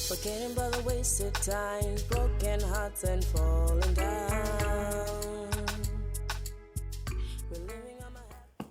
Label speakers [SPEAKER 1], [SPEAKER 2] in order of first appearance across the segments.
[SPEAKER 1] Forgetting about the wasted times, broken hearts and falling down. We're living on my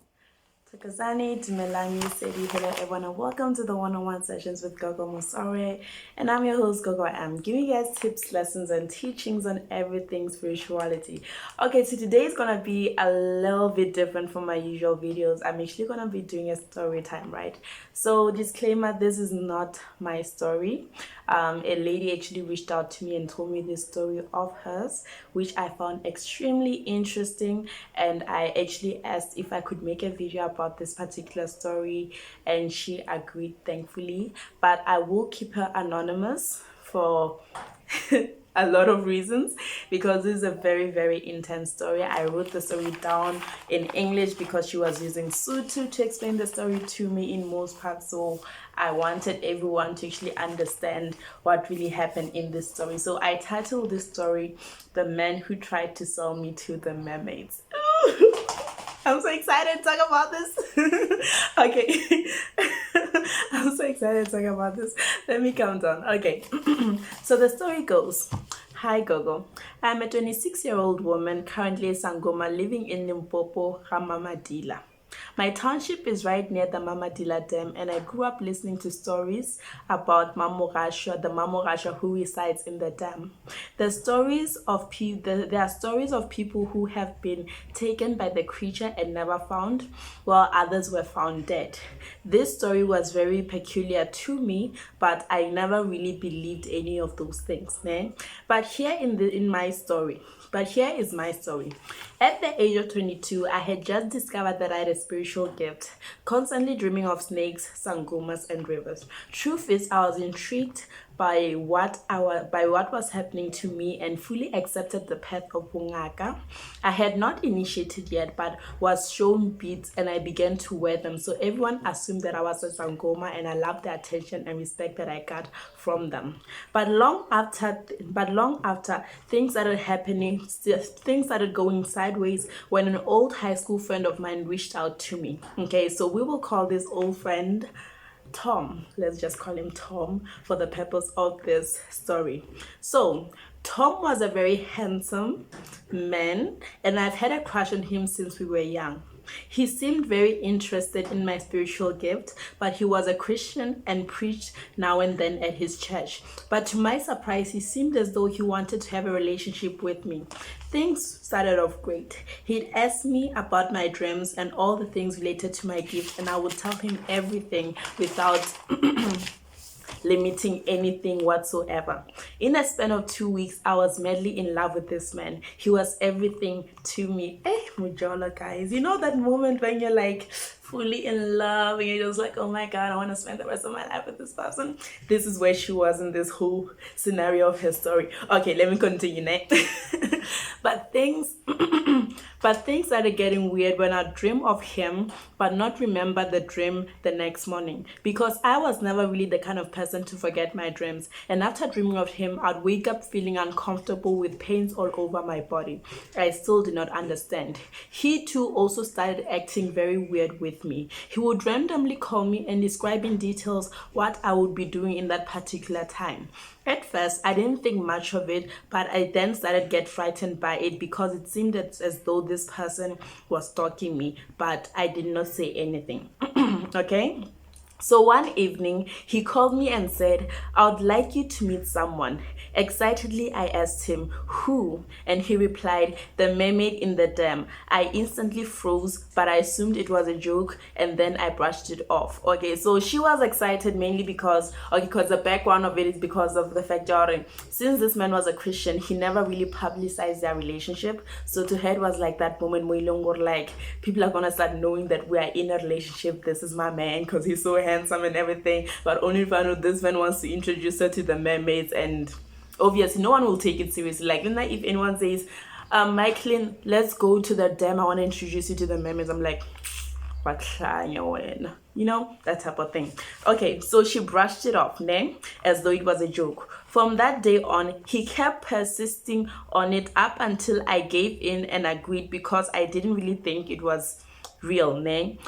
[SPEAKER 1] Tukazani, Tumelami, Sedi, hello everyone, and welcome to the one-on-one sessions with Gogo Musore. And I'm your host, Gogo. I'm giving you guys tips, lessons, and teachings on everything spirituality. Okay, so today is gonna be a little bit different from my usual videos. I'm actually gonna be doing a story time, right? So disclaimer, this is not my story. A lady actually reached out to me and told me this story of hers, which I found extremely interesting, and I actually asked if I could make a video about this particular story, and she agreed, thankfully. But I will keep her anonymous for a lot of reasons, because this is a very, very intense story. I wrote the story down in English because she was using Sutu to explain the story to me in most parts, so I wanted everyone to actually understand what really happened in this story. So I titled this story "The Man Who Tried to Sell Me to the Mermaids." I'm so excited to talk about this. Okay. I'm so excited to talk about this. Let me calm down. Okay. So the story goes. Hi Gogo. I'm a 26-year-old woman currently in Sangoma, living in Limpopo, Ramamadila. My township is right near the Mamadila Dam, and I grew up listening to stories about the Mamorasha who resides in the dam. There are stories of people who have been taken by the creature and never found, while others were found dead. This story was very peculiar to me, but I never really believed any of those things. But here is my story. At the age of 22, I had just discovered that I had a spiritual gift, constantly dreaming of snakes, sangomas, and rivers. Truth is, I was intrigued by what was happening to me and fully accepted the path of Bungaka. I had not initiated yet, but was shown beads and I began to wear them. So everyone assumed that I was a Sangoma, and I loved the attention and respect that I got from them. But long after things started happening, things started going sideways when an old high school friend of mine reached out to me. Okay, so we will call this old friend Tom. Let's just call him Tom for the purpose of this story. So Tom was a very handsome man, and I've had a crush on him since we were young. He seemed very interested in my spiritual gift, but he was a Christian and preached now and then at his church. But to my surprise, he seemed as though he wanted to have a relationship with me. Things started off great. He'd ask me about my dreams and all the things related to my gift, and I would tell him everything without limiting anything whatsoever. In a span of 2 weeks, I was madly in love with this man. He was everything to me. Mujolo, guys, you know that moment when you're like fully in love and you're just like, oh my god, I want to spend the rest of my life with this person? This is where she was in this whole scenario of her story. Okay, let me continue now. But things started getting weird when I dream of him but not remember the dream the next morning, because I was never really the kind of person to forget my dreams, and after dreaming of him, I'd wake up feeling uncomfortable with pains all over my body. I still did not understand. He too also started acting very weird with me. He would randomly call me and describe in details what I would be doing in that particular time. At first, I didn't think much of it, but I then started to get frightened by it because it seemed as though this person was stalking me, but I did not say anything. Okay? So one evening, he called me and said, I would like you to meet someone. Excitedly, I asked him, who? And he replied, the mermaid in the dam. I instantly froze, but I assumed it was a joke, and then I brushed it off. Okay, so she was excited mainly because the background of it is because of the fact that since this man was a Christian, he never really publicized their relationship. So to her, it was like that moment where like, people are gonna start knowing that we are in a relationship. This is my man because he's so handsome and everything, but only if I know this man wants to introduce her to the mermaids, and obviously no one will take it seriously. Like if anyone says, Michaelin, let's go to the dam, I want to introduce you to the mermaids, I'm like, what, you know, that type of thing. Okay, so she brushed it off, as though it was a joke. From that day on, he kept persisting on it up until I gave in and agreed, because I didn't really think it was real.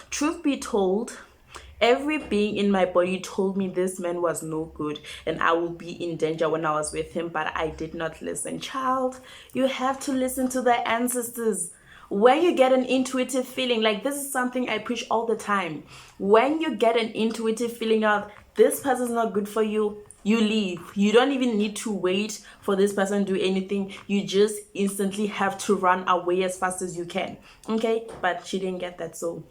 [SPEAKER 1] Truth be told, Every being in my body told me this man was no good and I would be in danger when I was with him, but I did not listen. Child, you have to listen to the ancestors. When you get an intuitive feeling, like this is something I preach all the time. When you get an intuitive feeling of this person's not good for you, you leave. You don't even need to wait for this person to do anything. You just instantly have to run away as fast as you can. Okay? But she didn't get that, so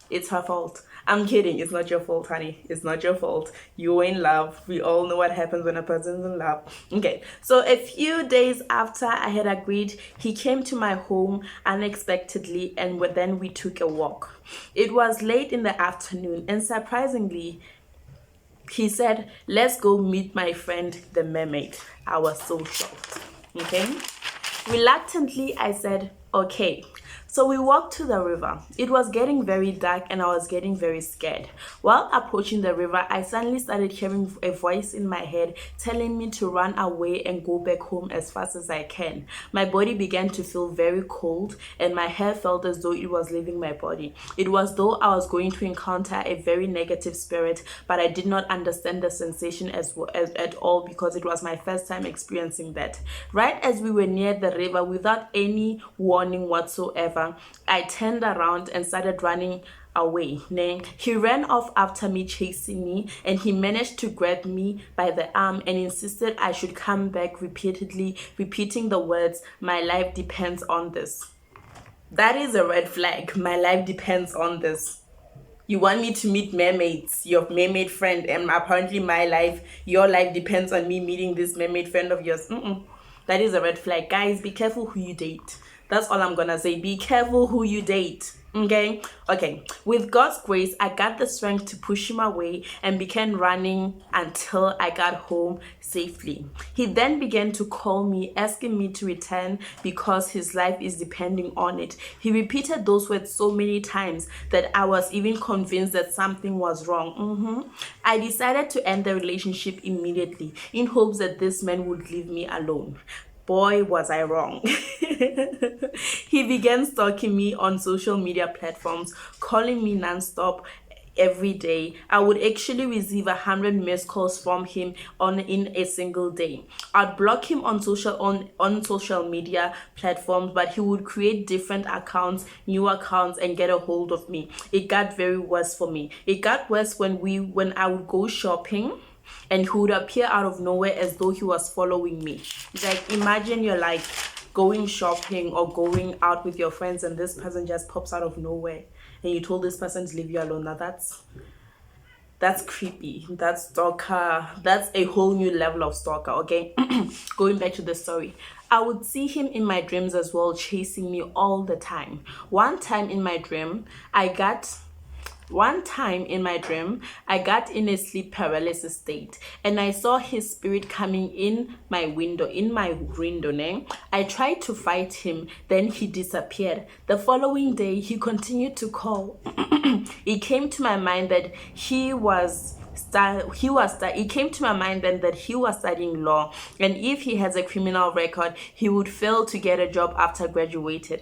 [SPEAKER 1] it's her fault. I'm kidding. It's not your fault, honey. It's not your fault. You're in love. We all know what happens when a person's in love. Okay. So a few days after I had agreed, he came to my home unexpectedly and then we took a walk. It was late in the afternoon and surprisingly, he said, let's go meet my friend, the mermaid. I was so shocked. Okay. Reluctantly, I said, okay. So we walked to the river. It was getting very dark and I was getting very scared. While approaching the river, I suddenly started hearing a voice in my head telling me to run away and go back home as fast as I can. My body began to feel very cold and my hair felt as though it was leaving my body. It was though I was going to encounter a very negative spirit, but I did not understand the sensation at all because it was my first time experiencing that. Right as we were near the river, without any warning whatsoever, I turned around and started running away. He ran off after me, chasing me, and he managed to grab me by the arm and insisted I should come back, repeatedly repeating the words, "My life depends on this." That is a red flag. My life depends on this. You want me to meet mermaids, your mermaid friend, and apparently your life depends on me meeting this mermaid friend of yours. That is a red flag. Guys, be careful who you date. That's all I'm gonna say. Be careful who you date. Okay. With God's grace, I got the strength to push him away and began running until I got home safely. He then began to call me, asking me to return because his life is depending on it. He repeated those words so many times that I was even convinced that something was wrong. I decided to end the relationship immediately in hopes that this man would leave me alone. Boy, was I wrong. He began stalking me on social media platforms, calling me nonstop every day. I would actually receive 100 missed calls from him in a single day. I'd block him on social media platforms, but he would create different accounts, new accounts, and get a hold of me. It got very worse for me. It got worse when I would go shopping and he would appear out of nowhere as though he was following me. Like, imagine you're like going shopping or going out with your friends and this person just pops out of nowhere and you told this person to leave you alone. Now that's creepy. That's stalker. That's a whole new level of stalker. Okay. Going back to the story, I would see him in my dreams as well, chasing me all the time. One time in my dream, I got in a sleep paralysis state and I saw his spirit coming in my window. I tried to fight him, then he disappeared. The following day, he continued to call. It came to my mind that it came to my mind then that he was studying law, and if he has a criminal record, he would fail to get a job after graduating.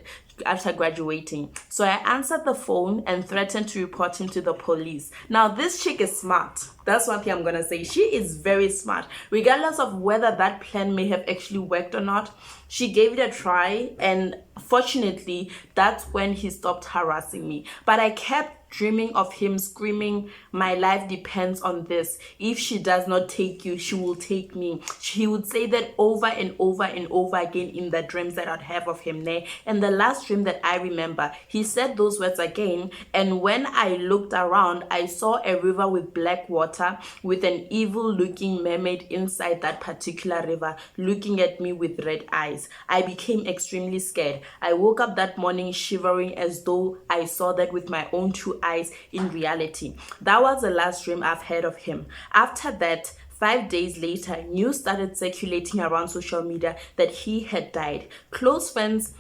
[SPEAKER 1] So I answered the phone and threatened to report him to the police. Now, this chick is smart. That's one thing I'm gonna say. She is very smart. Regardless of whether that plan may have actually worked or not, she gave it a try, and fortunately, that's when he stopped harassing me. But I kept dreaming of him screaming, "My life depends on this. If she does not take you, she will take me." He would say that over and over and over again in the dreams that I'd have of him. And the last dream that I remember, he said those words again, and when I looked around, I saw a river with black water with an evil looking mermaid inside that particular river looking at me with red eyes. I became extremely scared. I woke up that morning shivering as though I saw that with my own two eyes in reality. That was the last dream I've had of him. After that, 5 days later, news started circulating around social media that he had died. Close friends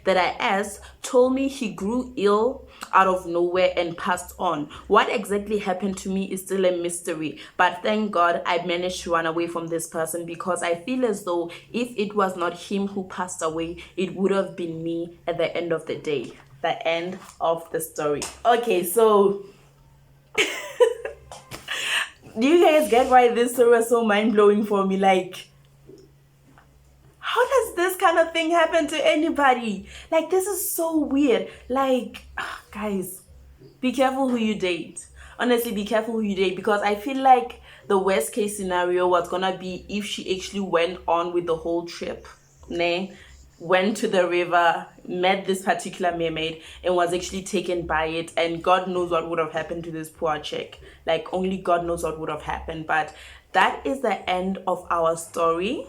[SPEAKER 1] that I asked told me he grew ill out of nowhere and passed on. What exactly happened to me is still a mystery, but thank God I managed to run away from this person, because I feel as though if it was not him who passed away, it would have been me at the end of the day. the end of the story. Okay, so do you guys get why this story was so mind-blowing for me? Like, how does this kind of thing happen to anybody? Like, this is so weird. Like, guys, be careful who you date. Honestly, be careful who you date, because I feel like the worst case scenario was gonna be if she actually went on with the whole trip, went to the river, met this particular mermaid, and was actually taken by it, and God knows what would have happened to this poor chick. Like, only God knows what would have happened. But that is the end of our story.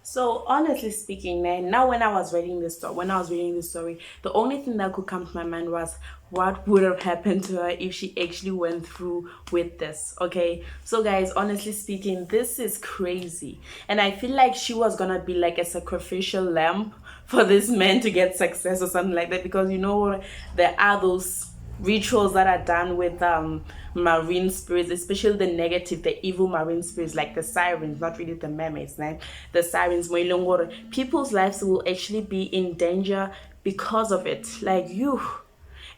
[SPEAKER 1] So honestly speaking, now when I was reading this story, the only thing that could come to my mind was what would have happened to her if she actually went through with this. Okay, so guys, honestly speaking, this is crazy, and I feel like she was gonna be like a sacrificial lamb for this man to get success or something like that, because you know there are those rituals that are done with marine spirits, especially the negative, the evil marine spirits, like the sirens, not really the mermaids, the sirens. People's lives will actually be in danger because of it. Like, you.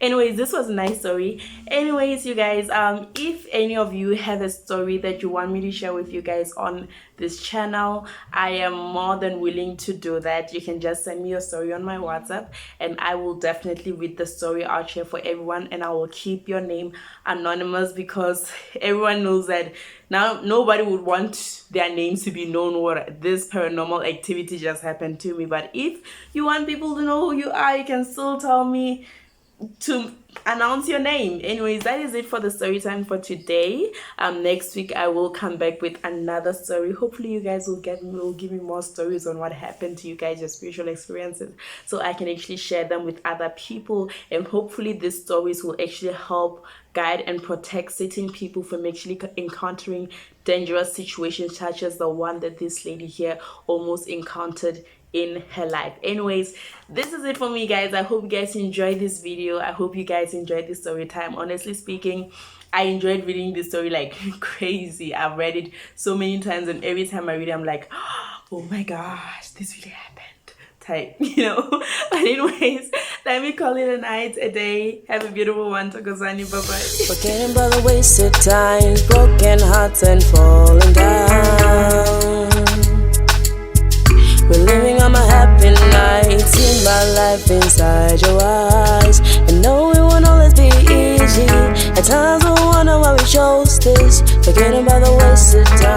[SPEAKER 1] Anyways, this was a nice story. Anyways, you guys, if any of you have a story that you want me to share with you guys on this channel, I am more than willing to do that. You can just send me your story on my WhatsApp, and I will definitely read the story out here for everyone, and I will keep your name anonymous, because everyone knows that now nobody would want their names to be known what this paranormal activity just happened to me. But if you want people to know who you are, you can still tell me to announce your name. Anyways, that is it for the story time for today. Next week I will come back with another story. Hopefully you guys will give me more stories on what happened to you guys, your spiritual experiences, so I can actually share them with other people, and hopefully these stories will actually help guide and protect certain people from actually encountering dangerous situations such as the one that this lady here almost encountered in her life. Anyways, this is it for me, guys. I hope you guys enjoyed this video. I hope you guys enjoyed this story time. Honestly speaking, I enjoyed reading this story like crazy. I've read it so many times, and every time I read it, I'm like, oh my gosh, this really happened type, you know. But anyways, let me call it a night, a day. Have a beautiful one. Tokozani, bye-bye.
[SPEAKER 2] Forgetting about the wasted times, broken hearts and falling down. Reliving all my happy nights, seeing my life inside your eyes, and know it won't always be easy. At times I wonder why we chose this, forgetting about the wasted time.